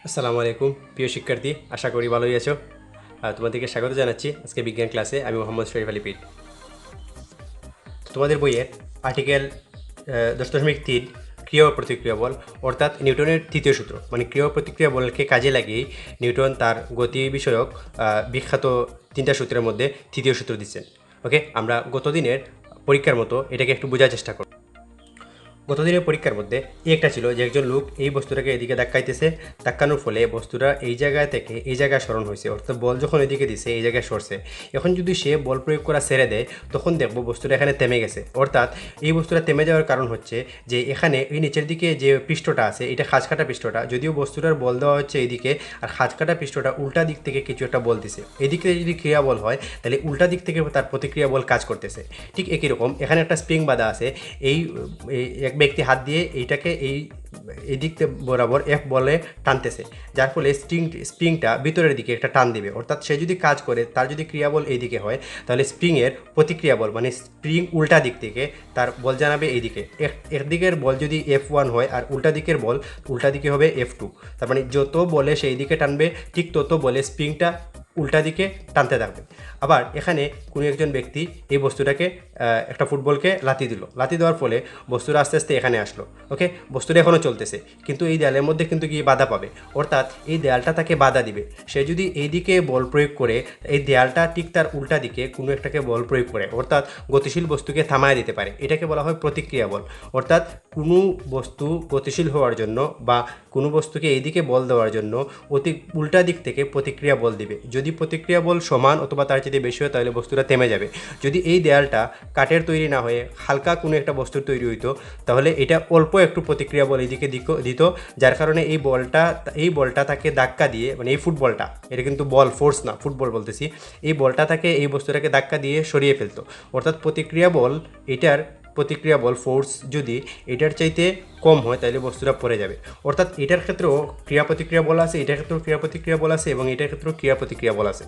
আসসালামু আলাইকুম প্রিয় শিক্ষার্থী, আশা করি ভালোই আছো। তোমাদেরকে স্বাগত জানাচ্ছি আজকে বিজ্ঞান ক্লাসে। আমি মোহাম্মদ শরীফ আলী পিট। তোমাদের বইয়ের আর্টিকেল 10.3 ক্রিয়া ও প্রতিক্রিয়া বল, অর্থাৎ নিউটনের তৃতীয় সূত্র মানে ক্রিয়া ও প্রতিক্রিয়া বলকে কাজে লাগিয়ে নিউটন তার গতি বিষয়ক বিখ্যাত তিনটা সূত্রের মধ্যে তৃতীয় সূত্র দিচ্ছেন। ওকে, আমরা গতদিনের পরীক্ষার মতো এটাকে একটু বোঝার চেষ্টা করব। গতদিনের পরীক্ষার মধ্যে একটা ছিল যে একজন লোক এই বস্তুটাকে এদিকে ধাক্কাইতেছে, ধাক্কানোর ফলে বস্তুটা এই জায়গা থেকে এই জায়গায় সরণ হয়েছে, অর্থাৎ বল যখন এদিকে দিছে এই জায়গায় সরছে। এখন যদি সে বল প্রয়োগ করা ছেড়ে দেয় তখন দেখবো বস্তুটা এখানে থেমে গেছে। অর্থাৎ এই বস্তুটা থেমে যাওয়ার কারণ হচ্ছে যে এখানে এই নিচের দিকে যে পৃষ্ঠটা আছে এটা খাঁজকাটা পৃষ্ঠটা, যদিও বস্তুটার বল দেওয়া হচ্ছে এইদিকে, আর খাঁজকাটা পৃষ্ঠটা উল্টা দিক থেকে কিছু একটা বল দিছে। এদিকে যদি ক্রিয়া বল হয় তাহলে উল্টা দিক থেকে তার প্রতিক্রিয়া বল কাজ করতেছে। ঠিক একই রকম এখানে একটা স্প্রিং বাঁধা আছে। এই এক ব্যক্তি হাত দিয়ে এইটাকে এই দিক বরাবর এফ বলে টানতেছে, যার ফলে স্প্রিংটা ভিতরের দিকে একটা টান দিবে। অর্থাৎ সে যদি কাজ করে তার যদি ক্রিয়াবল এই দিকে হয় তাহলে স্প্রিংয়ের প্রতিক্রিয়া বল মানে স্প্রিং উল্টা দিক থেকে তার বল জানাবে এইদিকে। একদিকের বল যদি F1 হয় আর উল্টা দিকের বল উল্টা দিকে হবে F2। তার মানে যত বলে সেই দিকে টানবে ঠিক তত বলে স্প্রিংটা উল্টা দিকে টানতে থাকবে। আবার এখানে কোনো একজন ব্যক্তি এই বস্তুটাকে একটা ফুটবলকে লাথি দিল, লাথি দেওয়ার ফলে বস্তুটা আস্তে আস্তে এখানে আসলো। ওকে, বস্তুটা এখনও চলতেছে কিন্তু এই দেয়ালের মধ্যে কিন্তু গিয়ে বাধা পাবে, অর্থাৎ এই দেয়ালটা তাকে বাধা দিবে। সে যদি এই দিকে বল প্রয়োগ করে এই দেয়ালটা ঠিক তার উল্টা দিকে কোনো একটাকে বল প্রয়োগ করে, অর্থাৎ গতিশীল বস্তুকে থামায় দিতে পারে। এটাকে বলা হয় প্রতিক্রিয়া বল। অর্থাৎ কোনো বস্তু গতিশীল হওয়ার জন্য বা কোনো বস্তুকে এইদিকে বল দেওয়ার জন্য উল্টা দিক থেকে প্রতিক্রিয়া বল দিবে। যদি প্রতিক্রিয়া বল সমান অথবা তার চেয়ে বেশি হয় তাহলে বস্তুটা থেমে যাবে। যদি এই দেয়ালটা কাঠের তৈরি না হয়ে হালকা কোনো একটা বস্তুর তৈরি হইতো তাহলে এটা অল্প একটু প্রতিক্রিয়া বল এইদিকে দিত, যার কারণে এই বলটা তাকে ধাক্কা দিয়ে, মানে এই ফুটবলটা, এটা কিন্তু বল ফোর্স না, ফুটবল বলতেছি, এই বলটা তাকে এই বস্তুটাকে ধাক্কা দিয়ে সরিয়ে ফেলতো। অর্থাৎ প্রতিক্রিয়া বল প্রতিক্রিয়া বল ফোর্স যদি এটার চাইতে কম হয় তাহলে বস্তুটা পড়ে যাবে। অর্থাৎ এটার ক্ষেত্রেও ক্রিয়া প্রতিক্রিয়া বল আছে, এটার ক্ষেত্রেও ক্রিয়া প্রতিক্রিয়া বল আছে এবং এটার ক্ষেত্রেও ক্রিয়া প্রতিক্রিয়া বল আছে।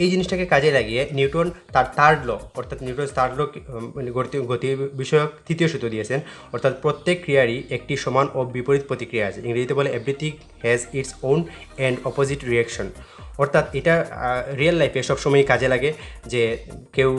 এই জিনিসটাকে কাজে লাগিয়ে নিউটন তার থার্ড ল, অর্থাৎ নিউটন থার্ড ল গতি বিষয়ক তৃতীয় সূত্র দিয়েছেন। অর্থাৎ প্রত্যেক ক্রিয়ারই একটি সমান ও বিপরীত প্রতিক্রিয়া আছে। ইংরেজিতে বলে everything has its own and opposite reaction. অর্থাৎ এটা রিয়েল লাইফে সবসময়ই কাজে লাগে যে কেউ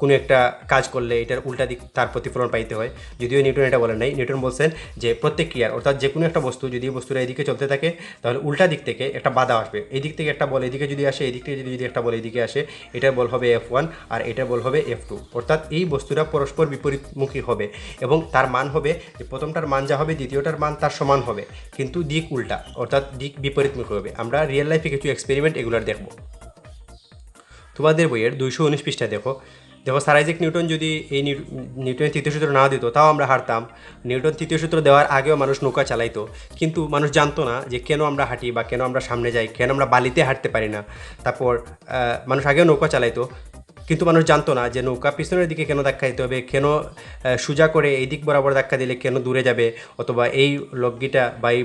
কোনো একটা কাজ করলে এটার উল্টা দিক তার প্রতিফলন পাইতে হয়। যদিও নিউটন এটা বলেন নাই, নিউটন বলছেন যে প্রত্যেক ক্রিয়ার, অর্থাৎ যে কোনো একটা বস্তু যদি বস্তুটা এদিকে চলতে থাকে তাহলে উল্টা দিক থেকে একটা বাধা আসবে। এই দিক থেকে একটা বল এদিকে যদি আসে, এই দিক থেকে যদি একটা বল এদিকে আসে, এটার বল হবে F1 আর এটার বল হবে F2। অর্থাৎ এই বস্তুটা পরস্পর বিপরীতমুখী হবে এবং তার মান হবে যে প্রথমটার মান যা হবে দ্বিতীয়টার মান তার সমান হবে, কিন্তু দিক উল্টা, অর্থাৎ দিক বিপরীতমুখী হবে। আমরা রিয়েল লাইফে কিছু এক্সপেরিমেন্ট এগুলোর দেখব। তোমাদের বইয়ের 219 পৃষ্ঠা দেখো। স্যার আইজাক নিউটন যদি এই নিউটনের তৃতীয় সূত্র না দিত তাও আমরা হারতাম। নিউটন তৃতীয় সূত্র দেওয়ার আগেও মানুষ নৌকা চালাইতো, কিন্তু মানুষ জানতো না যে কেন আমরা হাঁটি বা কেন আমরা সামনে যাই, কেন আমরা বালিতে হাঁটতে পারি না। তারপর মানুষ আগেও নৌকা চালাইতো, কিন্তু মানুষ জানতো না যে নৌকা পিছনের দিকে কেন ধাক্কা দিতে হবে, কেন সোজা করে এই দিক বরাবর ধাক্কা দিলে কেন দূরে যাবে, অথবা এই লগিটা বা এই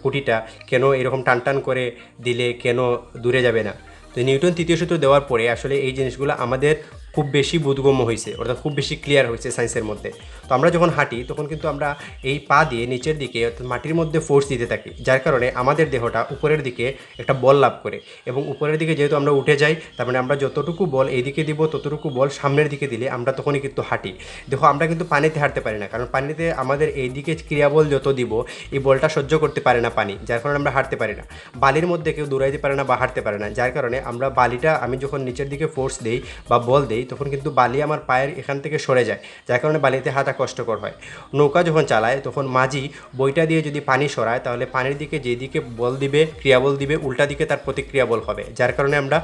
খুঁটিটা কেন এরকম টান টান করে দিলে কেন দূরে যাবে না। তো নিউটন তৃতীয় সূত্র দেওয়ার পরে আসলে এই জিনিসগুলো আমাদের খুব বেশি বোধগম্য হয়েছে, অর্থাৎ খুব বেশি ক্লিয়ার হয়েছে সায়েন্সের মধ্যে। তো আমরা যখন হাঁটি তখন কিন্তু আমরা এই পা দিয়ে নিচের দিকে অর্থাৎ মাটির মধ্যে ফোর্স দিতে থাকি, যার কারণে আমাদের দেহটা উপরের দিকে একটা বল লাভ করে। এবং উপরের দিকে যেহেতু আমরা উঠে যাই, তার মানে আমরা যতটুকু বল এইদিকে দিব ততটুকু বল সামনের দিকে দিলে আমরা তখনই কিন্তু হাঁটি। দেখো আমরা কিন্তু পানিতে হাঁটতে পারি না, কারণ পানিতে আমাদের এইদিকে ক্রিয়াবল যত দিব এই বলটা সহ্য করতে পারে না পানি, যার কারণে আমরা হাঁটতে পারি না। বালির মধ্যে কেউ দৌড়াইতে পারে না বা হাঁটতে পারে না, যার কারণে আমরা বালিটা আমি যখন নিচের দিকে ফোর্স দেই বা বল দেই তখন কিন্তু বালি আমার পায়ের এখান থেকে সরে যায়, যার কারণে বালিতে হাঁটা কষ্টকর হয়। নৌকা যখন চালায় তখন মাঝি বইটা দিয়ে যদি পানি সরায় তাহলে পানির দিকে যেদিকে বল দিবে ক্রিয়াবল দিবে উল্টা দিকে তার প্রতিক্রিয়া বল হবে, যার কারণে আমরা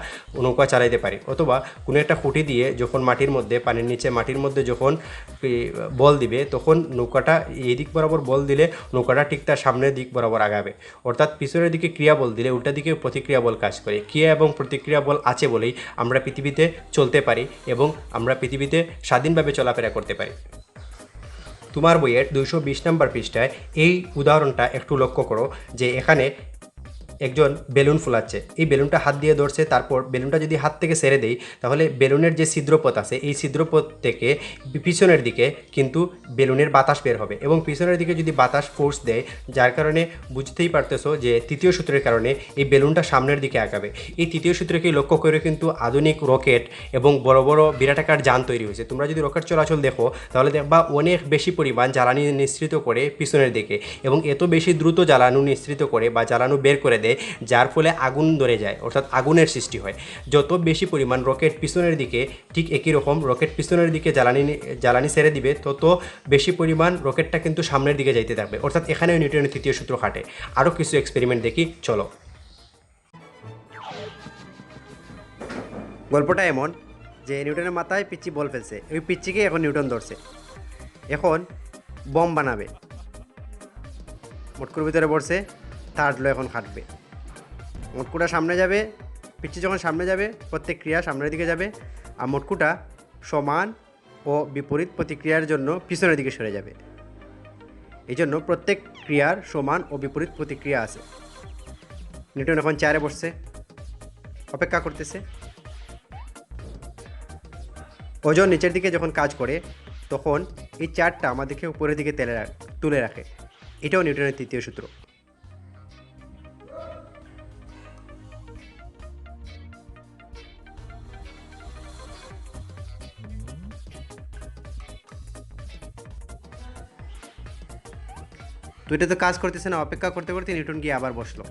নৌকা চালাইতে পারি। অথবা কোনো একটা খুঁটি দিয়ে যখন মাটির মধ্যে পানির নিচে মাটির মধ্যে যখন বল দিবে তখন নৌকাটা এই দিক বরাবর বল দিলে নৌকাটা ঠিক তার সামনের দিক বরাবর আগাবে। অর্থাৎ পিছনের দিকে ক্রিয়া বল দিলে উল্টা দিকে প্রতিক্রিয়া বল কাজ করে। ক্রিয়া এবং প্রতিক্রিয়া বল আছে বলেই আমরা পৃথিবীতে চলতে পারি এবং আমরা পৃথিবীতে স্বাধীনভাবে চলাফেরা করতে পারি। তোমার বইয়ের 220 নম্বর পৃষ্ঠায় এই উদাহরণটা একটু লক্ষ্য করো যে এখানে একজন বেলুন ফুলাচ্ছে, এই বেলুনটা হাত দিয়ে ধরছে, তারপর বেলুনটা যদি হাত থেকে ছেড়ে দেই তাহলে বেলুনের যে ছিদ্রপথ আছে এই ছিদ্রপথ থেকে পিছনের দিকে কিন্তু বেলুনের বাতাস বের হবে, এবং পিছনের দিকে যদি বাতাস ফোর্স দেয় যার কারণে বুঝতেই পারতেছো যে তৃতীয় সূত্রের কারণে এই বেলুনটা সামনের দিকে আগাবে। এই তৃতীয় সূত্রকে লক্ষ্য করে কিন্তু আধুনিক রকেট এবং বড় বড় বিরাটাকার যান তৈরি হয়েছে। তোমরা যদি রকেট চলাচল দেখো তাহলে দেখবা অনেক বেশি পরিমাণ জ্বালানি নিঃসৃত করে পিছনের দিকে, এবং এত বেশি দ্রুত জ্বালানি নিঃসৃত করে বা জ্বালানো বের করে দেয় যার ফলে আগুন ধরে যায়, অর্থাৎ আগুনের সৃষ্টি হয়। যত বেশি পরিমাণ রকেট পিছনের দিকে, ঠিক একই রকম রকেট পিছনের দিকে জ্বালানি ছেড়ে দিবে তত বেশি পরিমাণ রকেটটা কিন্তু সামনের দিকে যাইতে থাকবে, অর্থাৎ এখানেও নিউটনের তৃতীয় সূত্র খাটে। আরও কিছু এক্সপেরিমেন্ট দেখি, চলো। গল্পটা এমন যে নিউটনের মাথায় পিচ্চি বল ফেলছে, ওই পিচ্চিকে এখন নিউটন ধরছে, এখন বম বানাবে, মটকুর ভিতরে পড়ছে, থার্ড ল এখন খাটবে। মটকুটা সামনে যাবে, পিচ্চি যখন সামনে যাবে প্রত্যেক ক্রিয়া সামনের দিকে যাবে, আর মটকুটা সমান ও বিপরীত প্রতিক্রিয়ার জন্য পিছনের দিকে সরে যাবে। এই জন্য প্রত্যেক ক্রিয়ার সমান ও বিপরীত প্রতিক্রিয়া আছে। নিউটন এখন চেয়ারে বসছে, অপেক্ষা করতেছে। ওজন নিচের দিকে যখন কাজ করে তখন এই চারটা আমাদেরকে উপরের দিকে তুলে রাখে। এটাও নিউটনের তৃতীয় সূত্র। তো এটা তো কাজ করতেছে না, অপেক্ষা করতে করতে নিউটন গিয়ে আবার বসলো।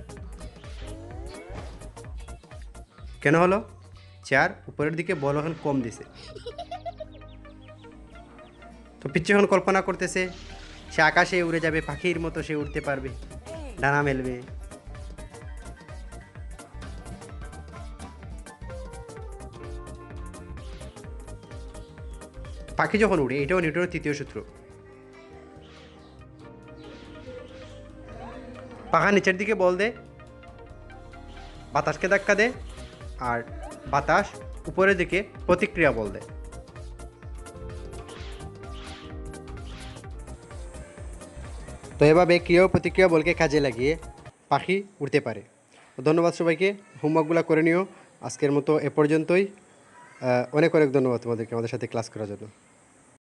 কেন হলো? চেয়ার উপরের দিকে বল এখন কম দিছে। তো পিচ্ছি এখন কল্পনা করতেছে সে আকাশে উড়ে যাবে, পাখির মতো সে উড়তে পারবে, ডানা মেলবে। পাখি যখন উড়ে, এটাও নিউটনের তৃতীয় সূত্র। পাখা নিচের দিকে বল দে, বাতাসকে ধাক্কা দে, আর বাতাস উপরের দিকে প্রতিক্রিয়া বল দে। তো এভাবে ক্রিয়া ও প্রতিক্রিয়া বলকে কাজে লাগিয়ে পাখি উড়তে পারে। ধন্যবাদ সবাইকে, হোমওয়ার্কগুলো করে নিও। আজকের মতো এ পর্যন্তই। অনেক অনেক ধন্যবাদ তোমাদেরকে আমাদের সাথে ক্লাস করার জন্য।